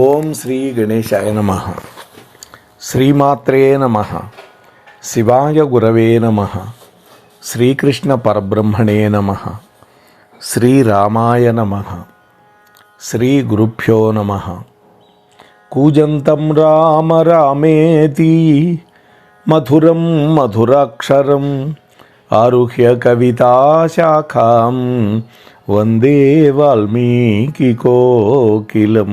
ఓం శ్రీ గణేశాయ నమః. శ్రీమాత్రే నమః. శివాయ గురవే నమః. శ్రీకృష్ణ పరబ్రహ్మణే నమః. శ్రీరామాయ నమః. శ్రీ గురుభ్యో నమః. కూజంతం రామ రామేతి మధురం మధురాక్షరం ఆరుహ్య కవితాశాఖాం వందే వాల్మీకి కోకిలం.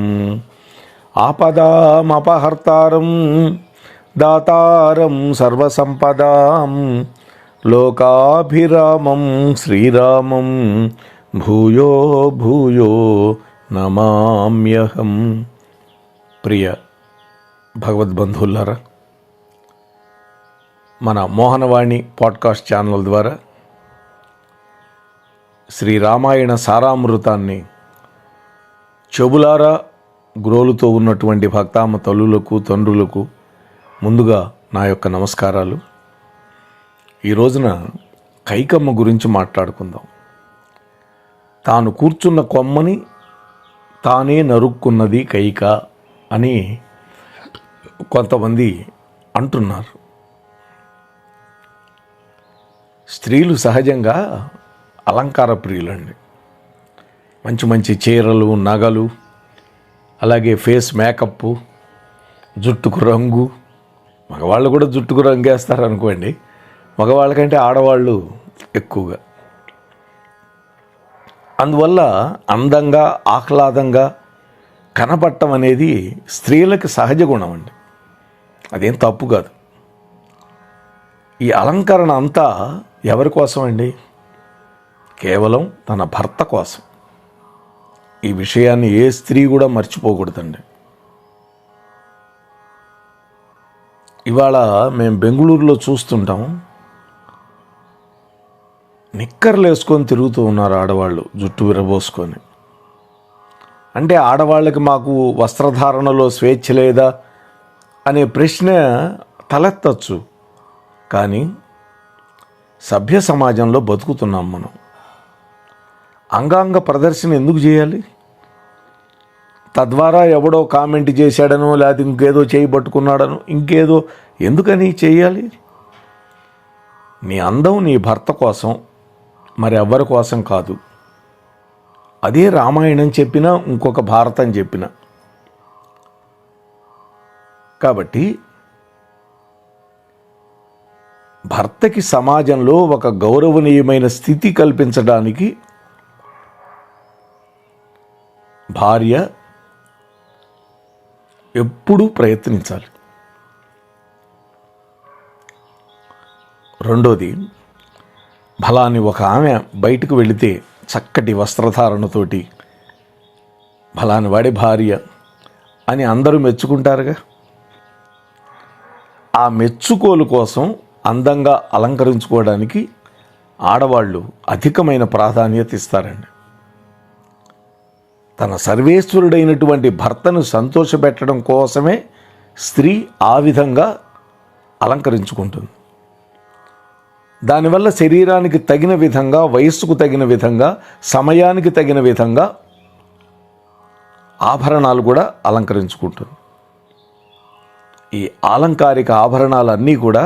ఆపదామపహర్తారం దాతారం సర్వసంపదాం లోకాభిరామం శ్రీరామం భూయో భూయో నమామ్యహం. ప్రియ భగవద్బంధువులారా, మన మోహనవాణి పాడ్కాస్ట్ ఛానల్ ద్వారా శ్రీరామాయణ సారామృతాన్ని చెబులారా గ్రోలుతో ఉన్నటువంటి భక్తామ తల్లులకు తండ్రులకు ముందుగా నా యొక్క నమస్కారాలు. ఈ రోజున కైకమ్మ గురించి మాట్లాడుకుందాం. తాను కూర్చున్న కొమ్మని తానే నరుక్కున్నది కైక అని కొంతమంది అంటున్నారు. స్త్రీలు సహజంగా అలంకార ప్రియులండి. మంచి మంచి చీరలు, నగలు, అలాగే ఫేస్ మేకప్, జుట్టుకు రంగు. మగవాళ్ళు కూడా జుట్టుకు రంగు వేస్తారు అనుకోండి, మగవాళ్ళకంటే ఆడవాళ్ళు ఎక్కువగా. అందువల్ల అందంగా ఆహ్లాదంగా కనపడటం అనేది స్త్రీలకు సహజ గుణం అండి. అదేం తప్పు కాదు. ఈ అలంకరణ అంతా ఎవరి కోసం అండి? కేవలం తన భర్త కోసం. ఈ విషయాన్ని ఏ స్త్రీ కూడా మర్చిపోకూడదండి. ఇవాళ మేము బెంగళూరులో చూస్తుంటాం, నిక్కర్లు వేసుకొని తిరుగుతూ ఉన్నారు ఆడవాళ్ళు, జుట్టు విరబోసుకొని. అంటే ఆడవాళ్ళకి మాకు వస్త్రధారణలో స్వేచ్ఛ లేదా అనే ప్రశ్న తలెత్తచ్చు. కానీ సభ్య సమాజంలో బతుకుతున్నాం మనం. అంగాంగ ప్రదర్శన ఎందుకు చేయాలి? తద్వారా ఎవడో కామెంట్ చేశాడనో, లేకపోతే ఇంకేదో చేయి పట్టుకున్నాడనో, ఇంకేదో ఎందుకని చేయాలి? నీ అందం నీ భర్త కోసం, మరి ఎవ్వరి కోసం కాదు. అదే రామాయణం చెప్పినా, ఇంకొక భారతం చెప్పినా. కాబట్టి భర్తకి సమాజంలో ఒక గౌరవనీయమైన స్థితి కల్పించడానికి భార్య ఎప్పుడూ ప్రయత్నించాలి. రెండోది, ఫలాని ఒక ఆమె బయటకు వెళితే చక్కటి వస్త్రధారణతోటి ఫలాని వాడి భార్య అని అందరూ మెచ్చుకుంటారుగా. ఆ మెచ్చుకోలు కోసం అందంగా అలంకరించుకోవడానికి ఆడవాళ్ళు అధికమైన ప్రాధాన్యత ఇస్తారండి. తన సర్వేశ్వరుడైనటువంటి భర్తను సంతోషపెట్టడం కోసమే స్త్రీ ఆ విధంగా అలంకరించుకుంటుంది. దానివల్ల శరీరానికి తగిన విధంగా, వయస్సుకు తగిన విధంగా, సమయానికి తగిన విధంగా ఆభరణాలు కూడా అలంకరించుకుంటుంది. ఈ ఆలంకారిక ఆభరణాలన్నీ కూడా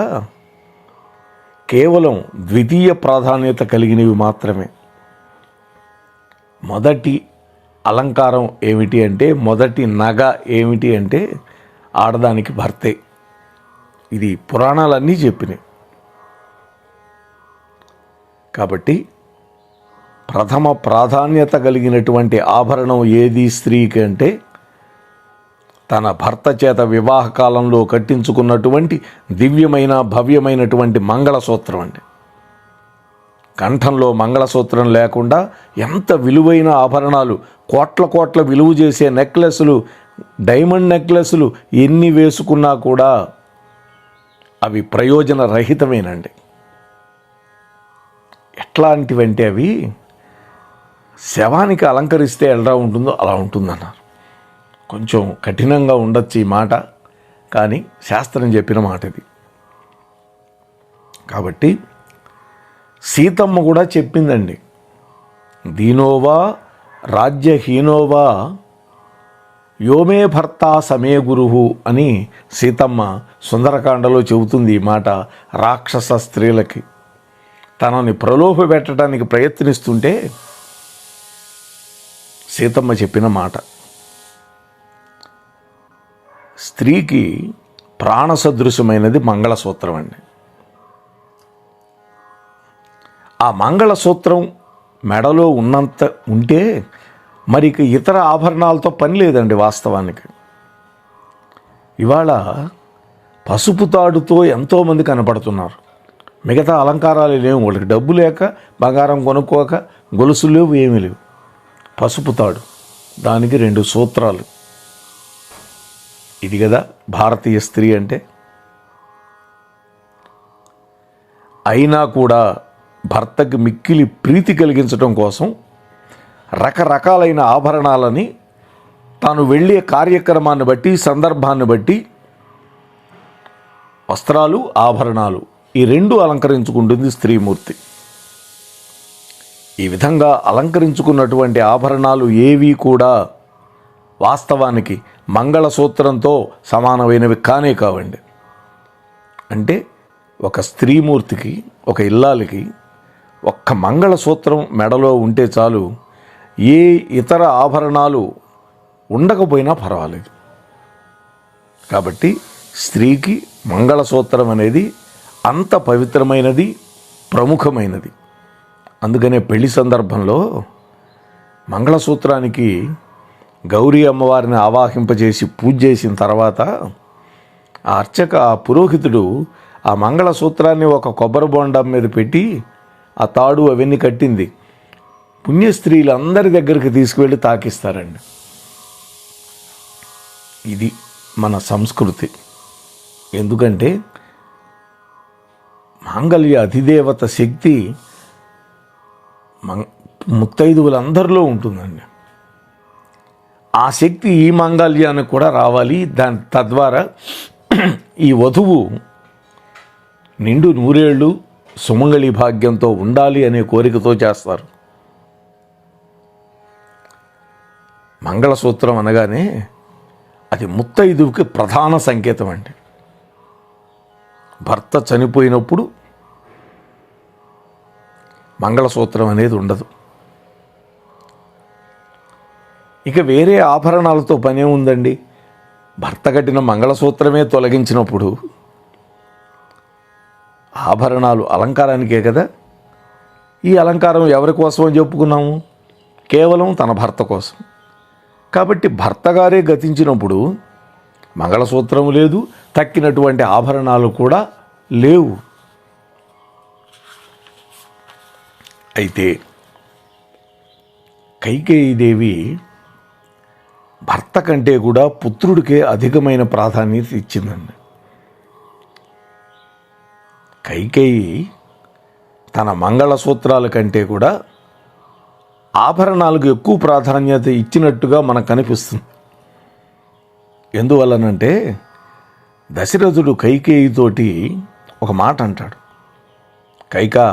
కేవలం ద్వితీయ ప్రాధాన్యత కలిగినవి మాత్రమే. మొదటి అలంకారం ఏమిటి అంటే, మొదటి నగ ఏమిటి అంటే ఆడదానికి భర్తే. ఇది పురాణాలన్నీ చెప్పినాయి. కాబట్టి ప్రథమ ప్రాధాన్యత కలిగినటువంటి ఆభరణం ఏది స్త్రీకి అంటే, తన భర్త చేత వివాహ కాలంలో కట్టించుకున్నటువంటి దివ్యమైన భవ్యమైనటువంటి మంగళసూత్రం అండి. కంఠంలో మంగళసూత్రం లేకుండా ఎంత విలువైన ఆభరణాలు, కోట్ల కోట్ల విలువ చేసే నెక్లెస్లు, డైమండ్ నెక్లెస్లు ఎన్ని వేసుకున్నా కూడా అవి ప్రయోజన రహితమేనండి. ఎట్లాంటివంటే అవి శవానికి అలంకరిస్తే ఎలా ఉంటుందో అలా ఉంటుందన్నారు. కొంచెం కఠినంగా ఉండొచ్చు ఈ మాట, కానీ శాస్త్రం చెప్పిన మాట ఇది. కాబట్టి సీతమ్మ కూడా చెప్పిందండి, దీనోవా రాజ్యహీనోవా యోమే భర్త సమే గురువు అని సీతమ్మ సుందరకాండలో చెబుతుంది. ఈ మాట రాక్షస స్త్రీలకి తనని ప్రలోభ పెట్టడానికి ప్రయత్నిస్తుంటే సీతమ్మ చెప్పిన మాట. స్త్రీకి ప్రాణసదృశమైనది మంగళసూత్రం అండి. ఆ మంగళసూత్రం మెడలో ఉన్నంత ఉంటే మరి ఇతర ఆభరణాలతో పని లేదండి. వాస్తవానికి ఇవాళ పసుపు తాడుతో ఎంతోమంది కనపడుతున్నారు. మిగతా అలంకారాలు లేవు. వాళ్ళకి డబ్బు లేక బంగారం కొనుక్కోక గొలుసులు లేవు, ఏమీ లేవు. పసుపు తాడు, దానికి 2 సూత్రాలు. ఇది కదా భారతీయ స్త్రీ అంటే. అయినా కూడా భర్తకి మిక్కిలి ప్రీతి కలిగించడం కోసం రకరకాలైన ఆభరణాలని తాను వెళ్ళే కార్యక్రమాన్ని బట్టి, సందర్భాన్ని బట్టి వస్త్రాలు, ఆభరణాలు ఈ 2 అలంకరించుకుంటుంది స్త్రీమూర్తి. ఈ విధంగా అలంకరించుకున్నటువంటి ఆభరణాలు ఏవి కూడా వాస్తవానికి మంగళసూత్రంతో సమానమైనవి కానే కావండి. అంటే ఒక స్త్రీమూర్తికి, ఒక ఇల్లాలికి ఒక్క మంగళసూత్రం మెడలో ఉంటే చాలు, ఏ ఇతర ఆభరణాలు ఉండకపోయినా పర్వాలేదు. కాబట్టి స్త్రీకి మంగళసూత్రం అనేది అంత పవిత్రమైనది, ప్రముఖమైనది. అందుకనే పెళ్లి సందర్భంలో మంగళసూత్రానికి గౌరీ అమ్మవారిని ఆవాహింపజేసి పూజ చేసిన తర్వాత ఆ పురోహితుడు ఆ మంగళసూత్రాన్ని ఒక కొబ్బరి బొండం మీద పెట్టి ఆ తాడు అవన్నీ కట్టింది పుణ్యస్త్రీలందరి దగ్గరికి తీసుకువెళ్ళి తాకిస్తారండి. ఇది మన సంస్కృతి. ఎందుకంటే మాంగళ్య అధిదేవత శక్తి ముత్తైదువులందరిలో ఉంటుందండి. ఆ శక్తి ఈ మాంగళ్యానికి కూడా రావాలి. తద్వారా ఈ వధువు నిండు 100 ఏళ్ళు సుమంగళి భాగ్యంతో ఉండాలి అనే కోరికతో చేస్తారు. మంగళసూత్రం అనగానే అది ముత్తైదువుకి ప్రధాన సంకేతం అండి. భర్త చనిపోయినప్పుడు మంగళసూత్రం అనేది ఉండదు. ఇక వేరే ఆభరణాలతో పనే ఉందండి. భర్త కట్టిన మంగళసూత్రమే తొలగించినప్పుడు ఆభరణాలు అలంకారానికే కదా. ఈ అలంకారం ఎవరి కోసం అని చెప్పుకున్నాము? కేవలం తన భర్త కోసం. కాబట్టి భర్త గారే గతించినప్పుడు మంగళసూత్రం లేదు, తక్కినటువంటి ఆభరణాలు కూడా లేవు. అయితే కైకేయీదేవి భర్త కంటే కూడా పుత్రుడికే అధికమైన ప్రాధాన్యత ఇచ్చిందండి. కైకేయి తన మంగళసూత్రాల కంటే కూడా ఆభరణాలకు ఎక్కువ ప్రాధాన్యత ఇచ్చినట్టుగా మనకు కనిపిస్తుంది. ఎందువల్లనంటే దశరథుడు కైకేయితోటి ఒక మాట అంటాడు. కైకా,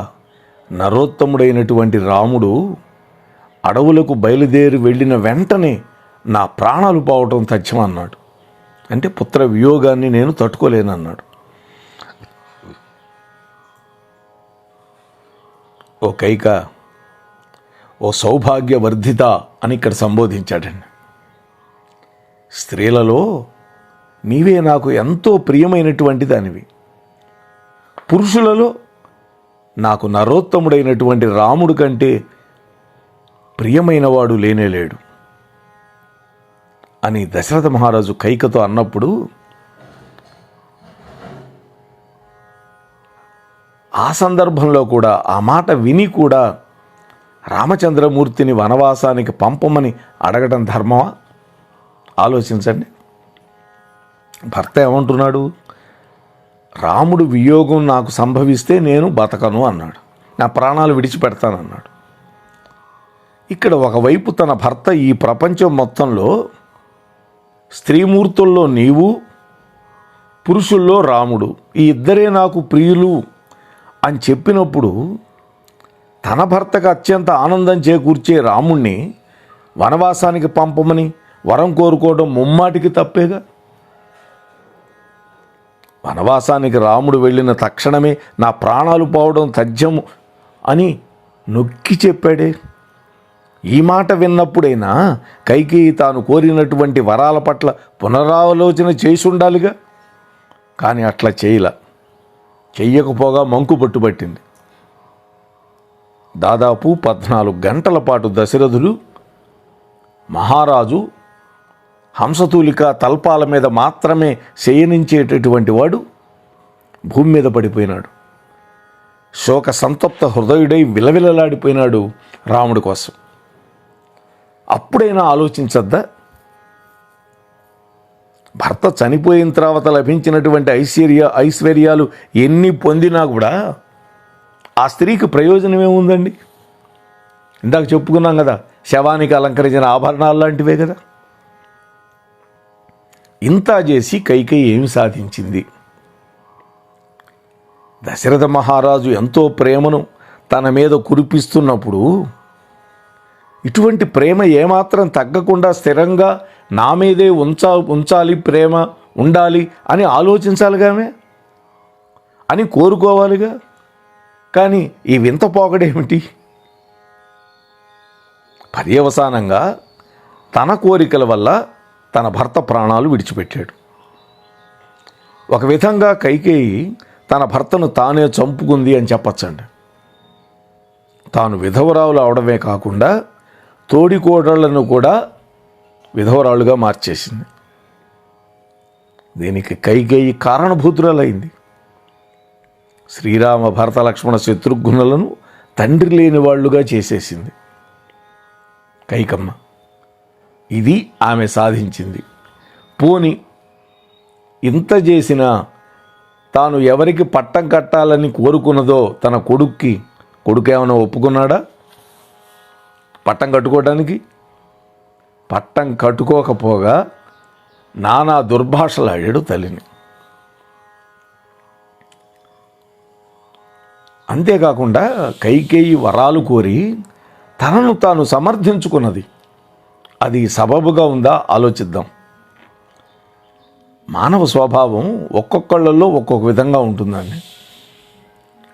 నరోత్తముడైనటువంటి రాముడు అడవులకు బయలుదేరి వెళ్ళిన వెంటనే నా ప్రాణాలు పోవటం తథ్యమన్నాడు. అంటే పుత్ర వియోగాన్ని నేను తట్టుకోలేనన్నాడు. ఓ కైక, ఓ సౌభాగ్యవర్ధిత అని ఇక్కడ సంబోధించాడండి. స్త్రీలలో నీవే నాకు ఎంతో ప్రియమైనటువంటి దానివి. పురుషులలో నాకు నరోత్తముడైనటువంటి రాముడు కంటే ప్రియమైనవాడు లేనేలేడు అని దశరథ మహారాజు కైకతో అన్నప్పుడు ఆ సందర్భంలో కూడా ఆ మాట విని కూడా రామచంద్రమూర్తిని వనవాసానికి పంపమని అడగడం ధర్మమా? ఆలోచించండి. భర్త ఏమంటున్నాడు? రాముడు వియోగం నాకు సంభవిస్తే నేను బతకను అన్నాడు. నా ప్రాణాలు విడిచిపెడతానన్నాడు. ఇక్కడ ఒకవైపు తన భర్త ఈ ప్రపంచం మొత్తంలో స్త్రీమూర్తుల్లో నీవు, పురుషుల్లో రాముడు, ఈ ఇద్దరే నాకు ప్రియులు అని చెప్పినప్పుడు తన భర్తకు అత్యంత ఆనందం చేకూర్చే రాముణ్ణి వనవాసానికి పంపమని వరం కోరుకోవడం ముమ్మాటికి తప్పేగా. వనవాసానికి రాముడు వెళ్ళిన తక్షణమే నా ప్రాణాలు పోవడం తథ్యము అని నొక్కి చెప్పాడే. ఈ మాట విన్నప్పుడైనా కైకేయి తాను కోరినటువంటి వరాల పట్ల పునరాలోచన చేసి ఉండాలిగా. కానీ అట్లా చెయ్యకపోగా మంకు పట్టుబట్టింది. దాదాపు 14 గంటల పాటు దశరథుడు మహారాజు హంసతూలిక తల్పాల మీద మాత్రమే శయనించేటటువంటి వాడు భూమి మీద పడిపోయినాడు. శోక సంతప్త హృదయుడై విలవిలలాడిపోయినాడు రాముడి కోసం. అప్పుడైనా ఆలోచించద్దా? భర్త చనిపోయిన తర్వాత లభించినటువంటి ఐశ్వర్యాలు ఎన్ని పొందినా కూడా ఆ స్త్రీకి ప్రయోజనం ఏముందండి? ఇందాక చెప్పుకున్నాం కదా, శవానికి అలంకరించిన ఆభరణాలు లాంటివే కదా. ఇంత చేసి కైకేయి ఏమి సాధించింది? దశరథ మహారాజు ఎంతో ప్రేమను తన మీద కురిపిస్తున్నప్పుడు ఇటువంటి ప్రేమ ఏమాత్రం తగ్గకుండా స్థిరంగా నా మీదే ఉంచాలి, ప్రేమ ఉండాలి అని ఆలోచించాలిగామే, అని కోరుకోవాలిగా. కానీ ఈ వింత పోకడేమిటి? పర్యవసానంగా తన కోరికల వల్ల తన భర్త ప్రాణాలు విడిచిపెట్టాడు. ఒక విధంగా కైకేయి తన భర్తను తానే చంపుకుంది అని చెప్పచ్చండి. తాను విధవరాలు అవడమే కాకుండా తోడికోడళ్లను కూడా విధవరాలుగా మార్చేసింది. దీనికి కైకేయి కారణభూతురాలైంది. శ్రీరామ భరత లక్ష్మణ శత్రుఘ్నులను తండ్రి లేని వాళ్ళుగా చేసేసింది కైకమ్మ. ఇది ఆమె సాధించింది. పోని ఇంత చేసినా తాను ఎవరికి పట్టం కట్టాలని కోరుకున్నదో తన కొడుకేమైనా ఒప్పుకున్నాడా పట్టం కట్టుకోవడానికి? పట్టం కట్టుకోకపోగా నానా దుర్భాషలాడాడు తల్లిని. అంతేకాకుండా కైకేయి వరాలు కోరి తనను తాను సమర్థించుకున్నది. అది సబబుగా ఉందా ఆలోచిద్దాం. మానవ స్వభావం ఒక్కొక్కళ్ళల్లో ఒక్కొక్క విధంగా ఉంటుందండి.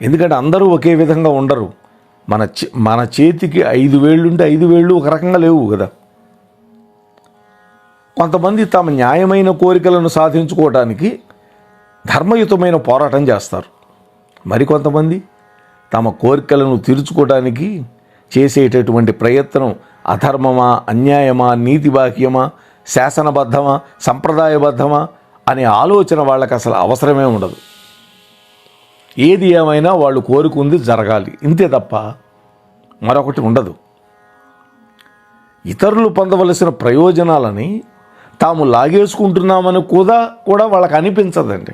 ఎందుకంటే అందరూ ఒకే విధంగా ఉండరు. మన చేతికి 5 వేళ్ళుంటే 5 వేళ్ళు ఒక రకంగా లేవు కదా. కొంతమంది తమ న్యాయమైన కోరికలను సాధించుకోవడానికి ధర్మయుతమైన పోరాటం చేస్తారు. మరికొంతమంది తమ కోరికలను తీర్చుకోవడానికి చేసేటటువంటి ప్రయత్నం అధర్మమా, అన్యాయమా, నీతిబాహ్యమా, శాసనబద్ధమా, సంప్రదాయబద్ధమా అనే ఆలోచన వాళ్ళకి అసలు అవసరమే ఉండదు. ఏది ఏమైనా వాళ్ళు కోరుకుంది జరగాలి, ఇంతే తప్ప మరొకటి ఉండదు. ఇతరులు పొందవలసిన ప్రయోజనాలని తాము లాగేసుకుంటున్నామని కూడా వాళ్ళకి అనిపించదండి.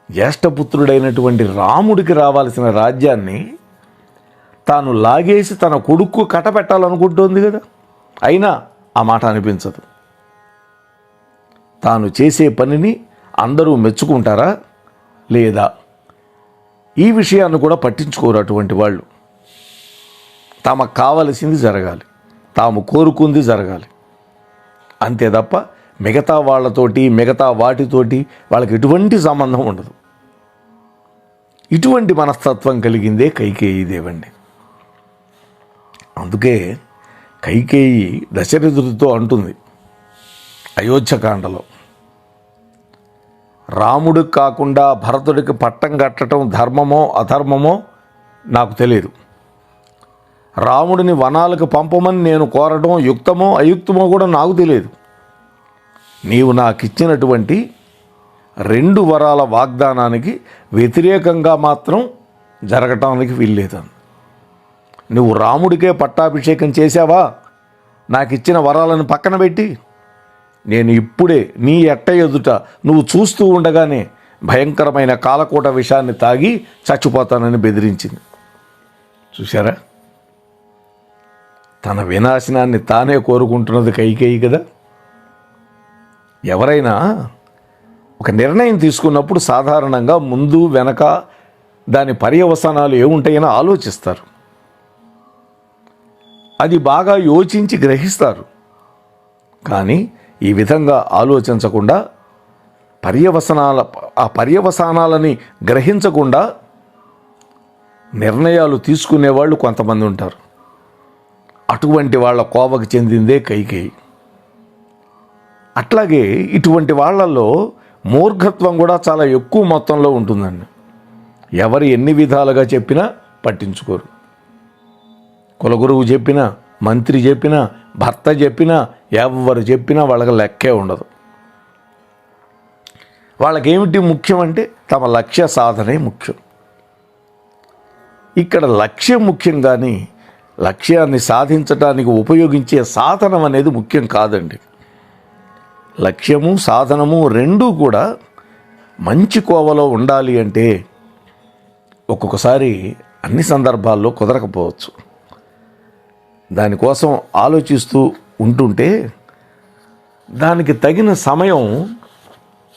జ్యేష్ఠపుత్రుడైనటువంటి రాముడికి రావాల్సిన రాజ్యాన్ని తాను లాగేసి తన కొడుకు కట్టబెట్టాలనుకుంటోంది కదా. అయినా ఆ మాట అనిపించదు. తాను చేసే పనిని అందరూ మెచ్చుకుంటారా లేదా, ఈ విషయాన్ని కూడా పట్టించుకోరు అటువంటి వాళ్ళు. తమకు కావలసింది జరగాలి, తాము కోరుకుంది జరగాలి, అంతే తప్ప మిగతా వాళ్ళతోటి మిగతా వాటితోటి వాళ్ళకి ఎటువంటి సంబంధం ఉండదు. ఇటువంటి మనస్తత్వం కలిగిందే కైకేయి దేవండి. అందుకే కైకేయి దశరథుడితో అంటుంది అయోధ్యకాండలో, రాముడికి కాకుండా భరతుడికి పట్టం కట్టడం ధర్మమో అధర్మమో నాకు తెలియదు. రాముడిని వనాలకు పంపమని నేను కోరడం యుక్తమో అయుక్తమో కూడా నాకు తెలియదు. నీవు నాకిచ్చినటువంటి 2 వరాల వాగ్దానానికి వ్యతిరేకంగా మాత్రం జరగటానికి వీల్లేదని. నువ్వు రాముడికే పట్టాభిషేకం చేశావా? నాకు ఇచ్చిన వరాలను పక్కన పెట్టి నేను ఇప్పుడే నీ ఎట్ట ఎదుట నువ్వు చూస్తూ ఉండగానే భయంకరమైన కాలకూట విషాన్ని తాగి చచ్చిపోతానని బెదిరించింది. చూశారా? తన వినాశనాన్ని తానే కోరుకుంటున్నది కైకేయి కదా. ఎవరైనా ఒక నిర్ణయం తీసుకున్నప్పుడు సాధారణంగా ముందు వెనక దాని పర్యవసానాలు ఏముంటాయని ఆలోచిస్తారు. అది బాగా యోచించి గ్రహిస్తారు. కానీ ఈ విధంగా ఆలోచించకుండా పర్యవసానాలని గ్రహించకుండా నిర్ణయాలు తీసుకునేవాళ్ళు కొంతమంది ఉంటారు. అటువంటి వాళ్ళ కోవకు చెందిందే కైకేయి. అట్లాగే ఇటువంటి వాళ్ళల్లో మూర్ఖత్వం కూడా చాలా ఎక్కువ మొత్తంలో ఉంటుందండి. ఎవరు ఎన్ని విధాలుగా చెప్పినా పట్టించుకోరు. కులగురువు చెప్పినా, మంత్రి చెప్పినా, భర్త చెప్పినా, ఎవరు చెప్పినా వాళ్ళకి లెక్కే ఉండదు. వాళ్ళకేమిటి ముఖ్యం అంటే తమ లక్ష్య సాధనే ముఖ్యం. ఇక్కడ లక్ష్యం ముఖ్యం, కానీ లక్ష్యాన్ని సాధించడానికి ఉపయోగించే సాధనం అనేది ముఖ్యం కాదండి. లక్ష్యము సాధనము రెండూ కూడా మంచి కోవలో ఉండాలి అంటే ఒక్కొక్కసారి అన్ని సందర్భాల్లో కుదరకపోవచ్చు. దానికోసం ఆలోచిస్తూ ఉంటుంటే దానికి తగిన సమయం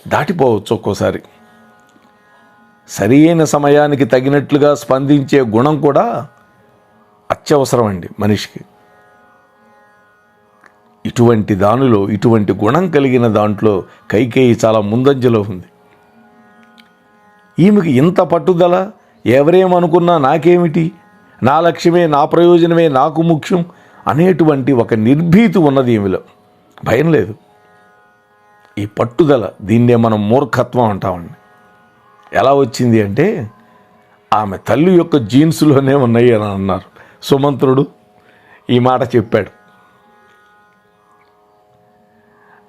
దాటిపోవచ్చు. ఒక్కోసారి సరి అయిన సమయానికి తగినట్లుగా స్పందించే గుణం కూడా అత్యవసరం అండి మనిషికి. ఇటువంటి గుణం కలిగిన దాంట్లో కైకేయి చాలా ముందంజలో ఉంది. ఈమెకి ఇంత పట్టుదల, ఎవరేమనుకున్నా నాకేమిటి, నా లక్ష్యమే, నా ప్రయోజనమే నాకు ముఖ్యం అనేటువంటి ఒక నిర్భీతి ఉన్నది ఈమెలో. భయం లేదు. ఈ పట్టుదల, దీన్నే మనం మూర్ఖత్వం అంటామండి. ఎలా వచ్చింది అంటే ఆమె తల్లి యొక్క జీన్స్లోనే ఉన్నాయి అని అన్నారు. సుమంత్రుడు ఈ మాట చెప్పాడు.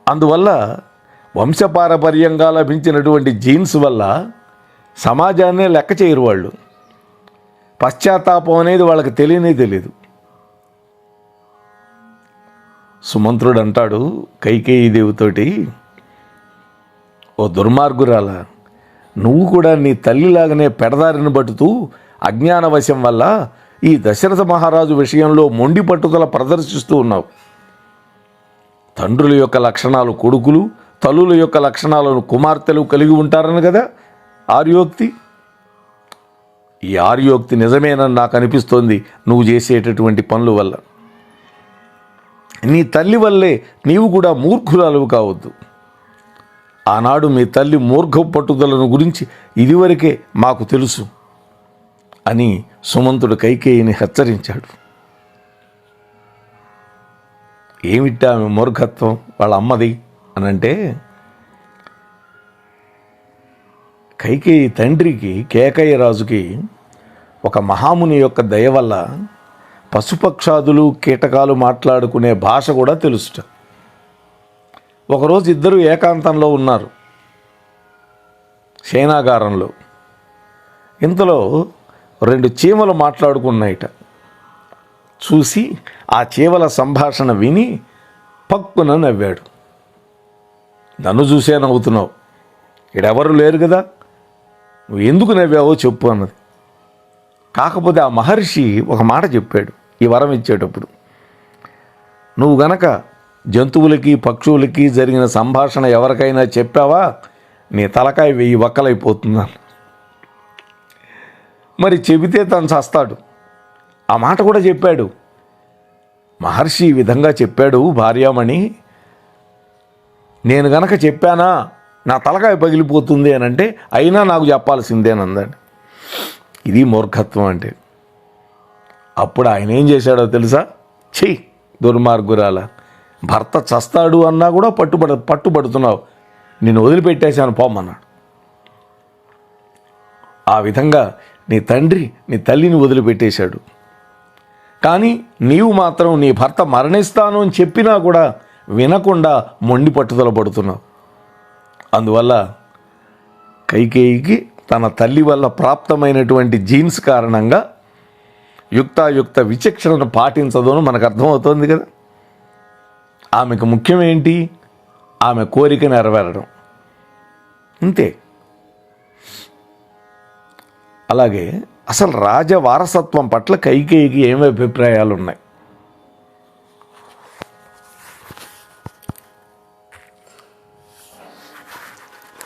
అందువల్ల వంశపారపర్యంగా లభించినటువంటి జీన్స్ వల్ల సమాజాన్నే లెక్క చేయరు వాళ్ళు. పశ్చాత్తాపం అనేది వాళ్ళకి తెలియదు. సుమంత్రుడు అంటాడు కైకేయి దేవితోటి, ఓ దుర్మార్గురాల, నువ్వు కూడా నీ తల్లిలాగానే పెడదారిని పట్టుతూ అజ్ఞానవశం వల్ల ఈ దశరథ మహారాజు విషయంలో మొండి పట్టుదల ప్రదర్శిస్తూ ఉన్నావు. తండ్రుల యొక్క లక్షణాలు కొడుకులు, తల్లుల యొక్క లక్షణాలను కుమార్తెలు కలిగి ఉంటారని కదా ఆర్యోక్తి. ఈ ఆర్యోక్తి నిజమేనని నాకు అనిపిస్తోంది నువ్వు చేసేటటువంటి పనుల వల్ల. నీ తల్లి వల్లే నీవు కూడా మూర్ఖురాలు కావద్దు. ఆనాడు మీ తల్లి మూర్ఖ పట్టుదలను గురించి ఇదివరకే మాకు తెలుసు అని సుమంతుడు కైకేయిని హెచ్చరించాడు. ఏమిటా ఆమె మూర్ఖత్వం వాళ్ళ అమ్మది అనంటే, కైకేయి తండ్రికి, కేకయ్య రాజుకి ఒక మహాముని యొక్క దయ వల్ల పశుపక్షాదులు కీటకాలు మాట్లాడుకునే భాష కూడా తెలుసుట. ఒకరోజు ఇద్దరు ఏకాంతంలో ఉన్నారు శయనాగారంలో. ఇంతలో 2 చీమలు మాట్లాడుకున్నాయిట. చూసి ఆ చీమల సంభాషణ విని పక్కున నవ్వాడు. నన్ను చూసే నవ్వుతున్నావు, ఇక్కడెవరు లేరు కదా, నువ్వు ఎందుకు నవ్వావో చెప్పు అన్నది. కాకపోతే ఆ మహర్షి ఒక మాట చెప్పాడు ఈ వరం ఇచ్చేటప్పుడు, నువ్వు గనక జంతువులకి పక్షువులకి జరిగిన సంభాషణ ఎవరికైనా చెప్పావా నీ తలకాయ 1000 వక్కలైపోతుందని. మరి చెబితే తను చస్తాడు. ఆ మాట కూడా చెప్పాడు మహర్షి. ఈ విధంగా చెప్పాడు భార్యామణి, నేను గనక చెప్పానా నా తలకాయ పగిలిపోతుంది అని అంటే, అయినా నాకు చెప్పాల్సిందేనందండి. ఇది మూర్ఖత్వం అంటే. అప్పుడు ఆయన ఏం చేశాడో తెలుసా? చెయ్యి దుర్మార్గురాల, భర్త చస్తాడు అన్నా కూడా పట్టుబడుతున్నావు, నేను వదిలిపెట్టేశాను పోమన్నాడు. ఆ విధంగా నీ తండ్రి నీ తల్లిని వదిలిపెట్టేశాడు. కానీ నీవు మాత్రం నీ భర్త మరణిస్తాను అని చెప్పినా కూడా వినకుండా మొండి పట్టుదల పడుతున్నావు. అందువల్ల కైకేయికి తన తల్లి వల్ల ప్రాప్తమైనటువంటి జీన్స్ కారణంగా యుక్తాయుక్త విచక్షణను పాటించదు అని మనకు అర్థమవుతోంది కదా. ఆమెకు ముఖ్యమేంటి? ఆమె కోరిక నెరవేరడం, అంతే. అలాగే అసలు రాజవారసత్వం పట్ల కైకేయికి ఏమి అభిప్రాయాలు ఉన్నాయి?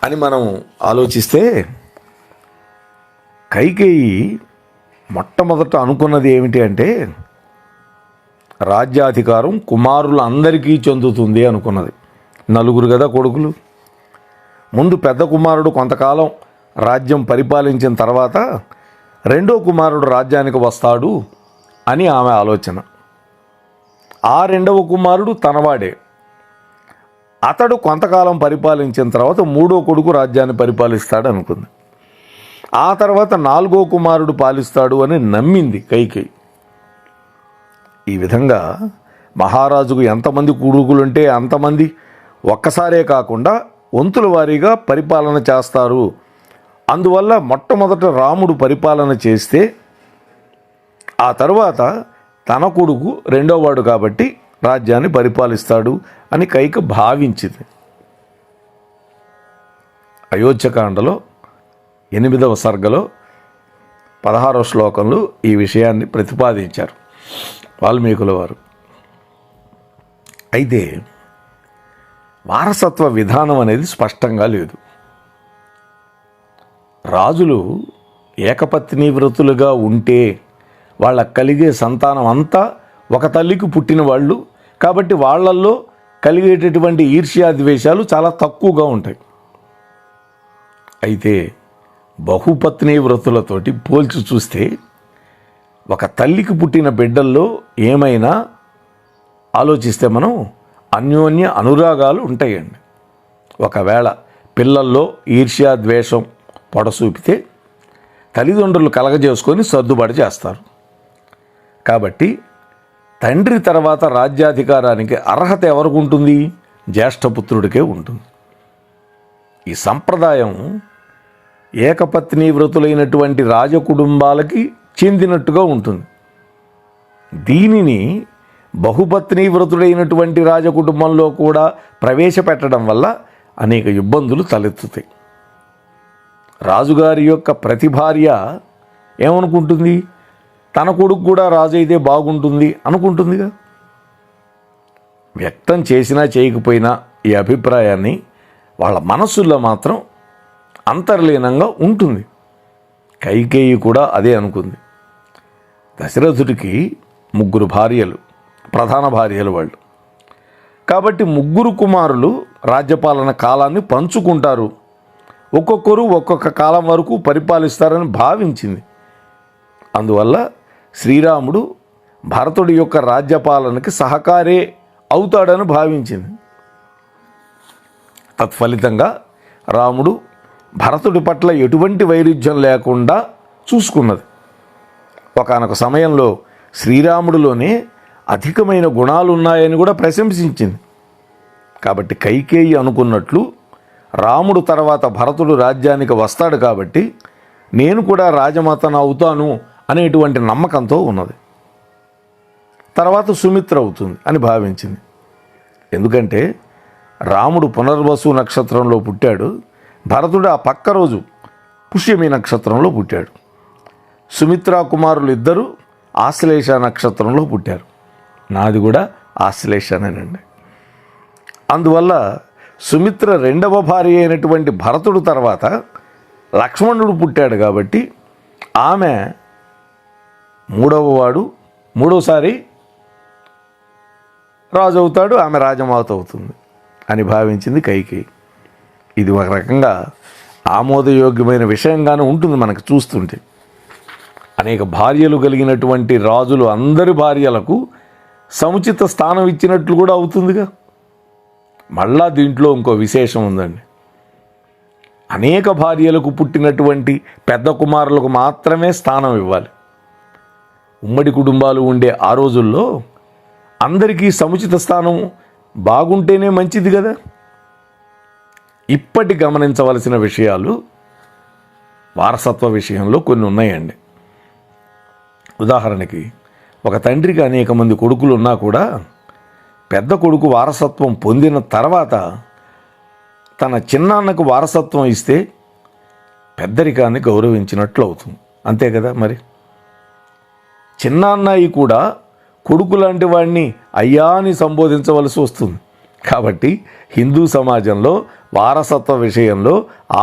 అని మనం ఆలోచిస్తే కైకేయి మొట్టమొదట అనుకున్నది ఏమిటి అంటే, రాజ్యాధికారం కుమారులందరికీ చెందుతుంది అనుకున్నది. నలుగురు కదా కొడుకులు. ముందు పెద్ద కుమారుడు కొంతకాలం రాజ్యం పరిపాలించిన తర్వాత రెండో కుమారుడు రాజ్యానికి వస్తాడు అని ఆమె ఆలోచన. ఆ రెండవ కుమారుడు తనవాడే. అతడు కొంతకాలం పరిపాలించిన తర్వాత మూడో కొడుకు రాజ్యాన్ని పరిపాలిస్తాడు అనుకుంది. ఆ తర్వాత నాలుగో కుమారుడు పాలిస్తాడు అని నమ్మింది కైకేయి. ఈ విధంగా మహారాజుకు ఎంతమంది కొడుకులుంటే అంతమంది ఒక్కసారే కాకుండా వంతుల వారీగా పరిపాలన చేస్తారు. అందువల్ల మొట్టమొదట రాముడు పరిపాలన చేస్తే ఆ తరువాత తన కొడుకు రెండోవాడు కాబట్టి రాజ్యాన్ని పరిపాలిస్తాడు అని కైక భావించింది. అయోధ్యకాండలో 8వ సర్గలో 16వ శ్లోకంలో ఈ విషయాన్ని ప్రతిపాదించారు వాల్మీకుల వారు. అయితే వారసత్వ విధానం అనేది స్పష్టంగా లేదు. రాజులు ఏకపత్ని వ్రతులుగా ఉంటే వాళ్ళకు కలిగే సంతానం అంతా ఒక తల్లికి పుట్టిన వాళ్ళు కాబట్టి వాళ్ళల్లో కలిగేటటువంటి ఈర్ష్యాద్వేషాలు చాలా తక్కువగా ఉంటాయి. అయితే బహుపత్ని వ్రతులతోటి పోల్చి చూస్తే ఒక తల్లికి పుట్టిన బిడ్డల్లో ఏమైనా ఆలోచిస్తే మనం అన్యోన్య అనురాగాలు ఉంటాయండి. ఒకవేళ పిల్లల్లో ఈర్ష్యాద్వేషం పొడసూపితే తల్లిదండ్రులు కలగజేసుకొని సర్దుబాటు చేస్తారు. కాబట్టి తండ్రి తర్వాత రాజ్యాధికారానికి అర్హత ఎవరికి ఉంటుంది? జ్యేష్ఠపుత్రుడికే ఉంటుంది. ఈ సంప్రదాయం ఏకపత్ని వ్రతులైనటువంటి రాజకుటుంబాలకి చెందినట్టుగా ఉంటుంది. దీనిని బహుపత్ని వ్రతుడైనటువంటి రాజకుటుంబంలో కూడా ప్రవేశపెట్టడం వల్ల అనేక ఇబ్బందులు తలెత్తుతాయి. రాజుగారి యొక్క ప్రతి భార్య ఏమనుకుంటుంది? తన కొడుకు కూడా రాజు అయితే బాగుంటుంది అనుకుంటుందిగా. వ్యక్తం చేసినా చేయకపోయినా ఈ అభిప్రాయాన్ని వాళ్ళ మనస్సుల్లో మాత్రం అంతర్లీనంగా ఉంటుంది. కైకేయి కూడా అదే అనుకుంది. దశరథుడికి 3 భార్యలు, ప్రధాన భార్యలు వాళ్ళు. కాబట్టి 3 కుమారులు రాజ్యపాలన కాలాన్ని పంచుకుంటారు. ఒక్కొక్కరు ఒక్కొక్క కాలం వరకు పరిపాలిస్తారని భావించింది. అందువల్ల శ్రీరాముడు భరతుడి యొక్క రాజ్యపాలనకి సహకారే అవుతాడని భావించింది. తత్ఫలితంగా రాముడు భరతుడి పట్ల ఎటువంటి వైరుధ్యం లేకుండా చూసుకున్నది. ఒకానొక సమయంలో శ్రీరాముడిలోనే అధికమైన గుణాలు ఉన్నాయని కూడా ప్రశంసించింది. కాబట్టి కైకేయి అనుకున్నట్లు రాముడు తర్వాత భరతుడు రాజ్యానికి వస్తాడు కాబట్టి నేను కూడా రాజమాతను అవుతాను అనేటువంటి నమ్మకంతో ఉన్నది. తర్వాత సుమిత్ర అవుతుంది అని భావించింది. ఎందుకంటే రాముడు పునర్వసు నక్షత్రంలో పుట్టాడు, భరతుడు ఆ పక్క రోజు పుష్యమి నక్షత్రంలో పుట్టాడు. సుమిత్రా కుమారులు ఇద్దరు ఆశ్లేష నక్షత్రంలో పుట్టారు. నాది కూడా ఆశ్లేషనేనండి. అందువల్ల సుమిత్ర రెండవ భార్య అయినటువంటి భరతుడు తర్వాత లక్ష్మణుడు పుట్టాడు కాబట్టి ఆమె మూడోసారి రాజు అవుతాడు, ఆమె రాజమాత అవుతుంది అని భావించింది కైకేయి. ఇది ఒక రకంగా ఆమోదయోగ్యమైన విషయంగానే ఉంటుంది మనకు చూస్తుంటే. అనేక భార్యలు కలిగినటువంటి రాజులు అందరి భార్యలకు సముచిత స్థానం ఇచ్చినట్లు కూడా అవుతుందిగా. మళ్ళా దీంట్లో ఇంకో విశేషం ఉందండి. అనేక భార్యలకు పుట్టినటువంటి పెద్ద కుమారులకు మాత్రమే స్థానం ఇవ్వాలి. ఉమ్మడి కుటుంబాలు ఉండే ఆ రోజుల్లో అందరికీ సముచిత స్థానం బాగుంటేనే మంచిది కదా. ఇప్పటి గమనించవలసిన విషయాలు వారసత్వ విషయంలో కొన్ని ఉన్నాయండి. ఉదాహరణకి ఒక తండ్రికి అనేక మంది కొడుకులు ఉన్నా కూడా పెద్ద కొడుకు వారసత్వం పొందిన తర్వాత తన చిన్నాన్నకు వారసత్వం ఇస్తే పెద్దరికాన్ని గౌరవించినట్లు అవుతుంది. అంతే కదా. మరి చిన్నాన్నయి కూడా కొడుకు లాంటి వాడిని అయ్యా అని సంబోధించవలసి వస్తుంది. కాబట్టి హిందూ సమాజంలో వారసత్వ విషయంలో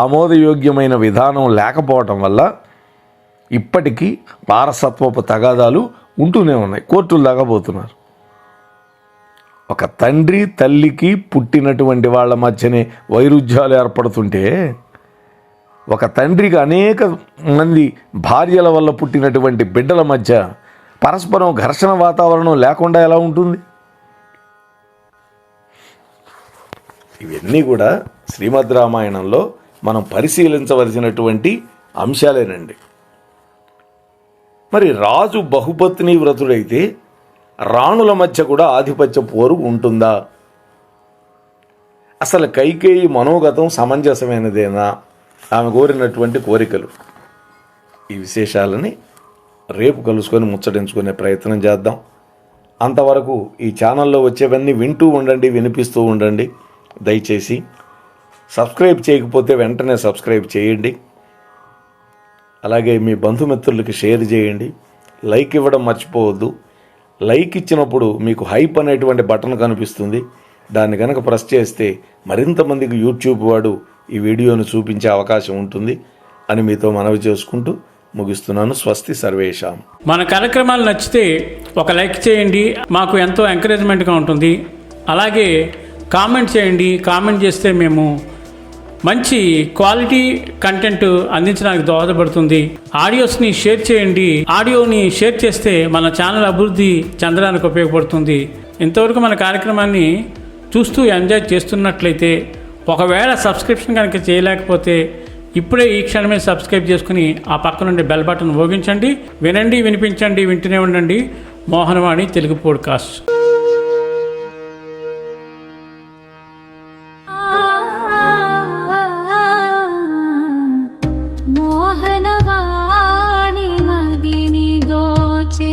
ఆమోదయోగ్యమైన విధానం లేకపోవటం వల్ల ఇప్పటికీ వారసత్వపు తగాదాలు ఉంటూనే ఉన్నాయి. కోర్టుల దాకా పోతున్నారు. ఒక తండ్రి తల్లికి పుట్టినటువంటి వాళ్ళ మధ్యనే వైరుధ్యాలు ఏర్పడుతుంటే, ఒక తండ్రికి అనేక మంది భార్యల వల్ల పుట్టినటువంటి బిడ్డల మధ్య పరస్పరం ఘర్షణ వాతావరణం లేకుండా ఎలా ఉంటుంది? ఇవన్నీ కూడా శ్రీమద్ రామాయణంలో మనం పరిశీలించవలసినటువంటి అంశాలేనండి. మరి రాజు బహుపత్ని వ్రతుడైతే రాణుల మధ్య కూడా ఆధిపత్య పోరు ఉంటుందా? అసలు కైకేయి మనోగతం సమంజసమైనదేనా? ఆమె కోరినటువంటి కోరికలు, ఈ విశేషాలని రేపు కలుసుకొని ముచ్చటించుకునే ప్రయత్నం చేద్దాం. అంతవరకు ఈ ఛానల్లో వచ్చేవన్నీ వింటూ ఉండండి, వినిపిస్తూ ఉండండి. దయచేసి సబ్స్క్రైబ్ చేయకపోతే వెంటనే సబ్స్క్రైబ్ చేయండి. అలాగే మీ బంధుమిత్రులకి షేర్ చేయండి. లైక్ ఇవ్వడం మర్చిపోవద్దు. లైక్ ఇచ్చినప్పుడు మీకు హైప్ అనేటువంటి బటన్ కనిపిస్తుంది. దాన్ని కనుక ప్రెస్ చేస్తే మరింత మందికి యూట్యూబ్ వాడు ఈ వీడియోను చూపించే అవకాశం ఉంటుంది అని మీతో మనవి చేసుకుంటూ ముగిస్తున్నాను. స్వస్తి సర్వేషాం. మన కార్యక్రమాలు నచ్చితే ఒక లైక్ చేయండి, మాకు ఎంతో ఎంకరేజ్మెంట్గా ఉంటుంది. అలాగే కామెంట్ చేయండి. కామెంట్ చేస్తే మేము మంచి క్వాలిటీ కంటెంట్ అందించడానికి దోహదపడుతుంది. ఆడియోస్ని షేర్ చేయండి. ఆడియోని షేర్ చేస్తే మన ఛానల్ అభివృద్ధి చెందడానికి ఉపయోగపడుతుంది. ఇంతవరకు మన కార్యక్రమాన్ని చూస్తూ ఎంజాయ్ చేస్తున్నట్లయితే, ఒకవేళ సబ్స్క్రిప్షన్ కనుక చేయలేకపోతే ఇప్పుడే ఈ క్షణమే సబ్స్క్రైబ్ చేసుకుని ఆ పక్క నుండి బెల్ బటన్ మోగించండి. వినండి, వినిపించండి, వింటూనే ఉండండి. మోహనవాణి తెలుగు పోడ్కాస్ట్. మోహనవాణి మదిని దోచే